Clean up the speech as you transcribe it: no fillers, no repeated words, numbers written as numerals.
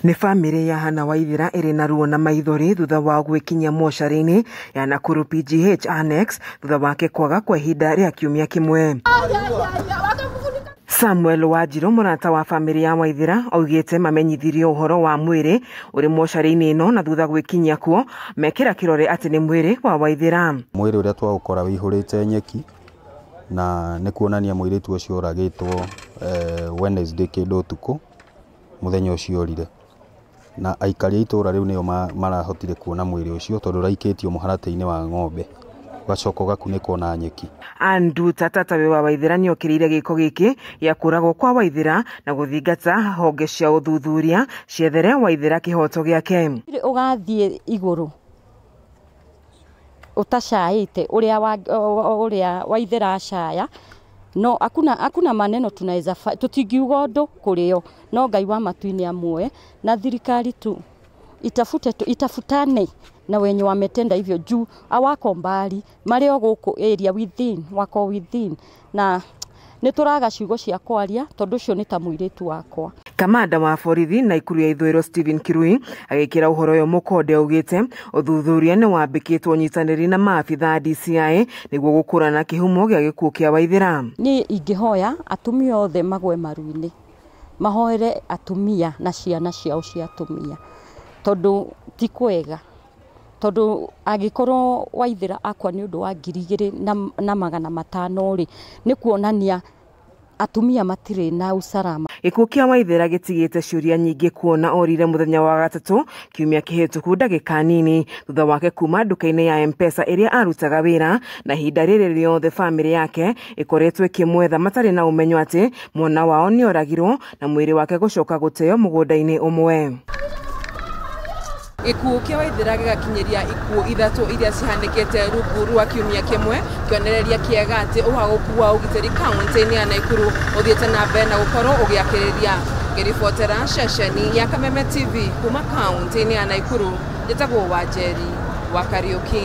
Nĩ bamĩrĩ ya Hannah Waithĩra ĩrĩ na ruo na maithori thutha wa gwĩkinyia mocarĩ-inĩ ya Nakuru PGH Annex thutha wake kwaga kwa ihinda rĩa kiumia kĩmwe. Samuel Wanjiru, mũrata wa bamĩrĩ ya Waithĩra, oigĩte mamenyithirio ũhoro wa mwĩrĩ ũrĩ mocarĩ-inĩ ĩno na thutha gwĩkinyia kuo mekĩra kĩrore atĩ nĩ mwĩrĩ wa Waithĩra. Mwĩrĩ ũrĩa twaũkora wĩihũrĩte nyeki na nĩ kuonania mũirĩtu ũcio ũragĩtwo Wednesday kĩndũ ũtukũ mũthenya ũcio ũrire, na aikari a itũũra rĩu nĩo marahotire kuona mwĩrĩ ũcio tondũ raikĩtio mũharatĩ-inĩ wa ng'ombe gacoka gakunĩkwo na nyeki. Andrew Tatawe wa Waithĩra nĩ okĩrĩire gĩko gĩkĩ gĩa kũragwo kwa Waithĩra na gũthingata honge cia ũthuthuria ciethere Waithĩra kĩhoto gĩake. Ũgathiĩ igũrũ utacaĩte ũrĩa Waithĩra acaya, no akuna maneno tunaweza tutingiuga ũndũ kũrĩo, no Ngai wa matu-inĩ amwe na thirikari tu itafutane na wenye wametenda hivyo juu awako mbali mareo gũkũ area wako within na nĩtũraga ciugo cia kwaria tondũ ũcio nĩ ta mũirĩtu wakwa. Kamanda wa borithi Naikuru ya ithũĩro Stephen Kirui agĩkĩra ũhoro ũyũ mũkonde augĩte ũthuthuria nĩ wambĩkĩtwo ũnyitanĩri na maabitha DCI nĩguo gũkũrana kĩhumo gĩa gĩkuũ kĩa Waithĩra. Niĩ ingĩhoya atumia othe magwe maru-inĩ mahoere atumia na ciana ciao cia atumia tondũ ti kwega, tondũ angĩkorwo Waithĩra akwa nĩ ũndũ wa 2,500 rĩ nĩ kuonania atumia matirĩ na usalama. Gĩkuũ kĩa Waithĩra gĩtigĩte ciũria nyingĩ kuona orire mũthenya wa gatatũ kiumia kĩhĩtũku ndagĩka nini thutha wake kuma nduka-inĩ ya M-Pesa ĩrĩa arutaga wĩra, na ihinda rĩrĩ rĩothe bamĩrĩ yake ĩkoretwo ĩkĩmwetha matarĩ na ũmenyo atĩ mwana wao nĩ oragirwo na mwĩrĩ wake gũcoka gũteo mũgũnda-inĩ ũmwe. Gĩkuũ kĩa Waithĩra gĩgakinyĩria ikuũ 3 iria cihanĩkĩte rungu rwa kiumia kĩmwe, kĩonereria kĩega atĩ ũhagũku wa ũgitĩri kaunti-inĩ ya Naikuru ũthiĩte na mbere na gũkorwo ũgĩakĩrĩria. Ngĩribotera ceceni ya Kameme TV kuma kaunti-inĩ ya Naikuru, njĩtagwo Wanjeri wa Kariuki.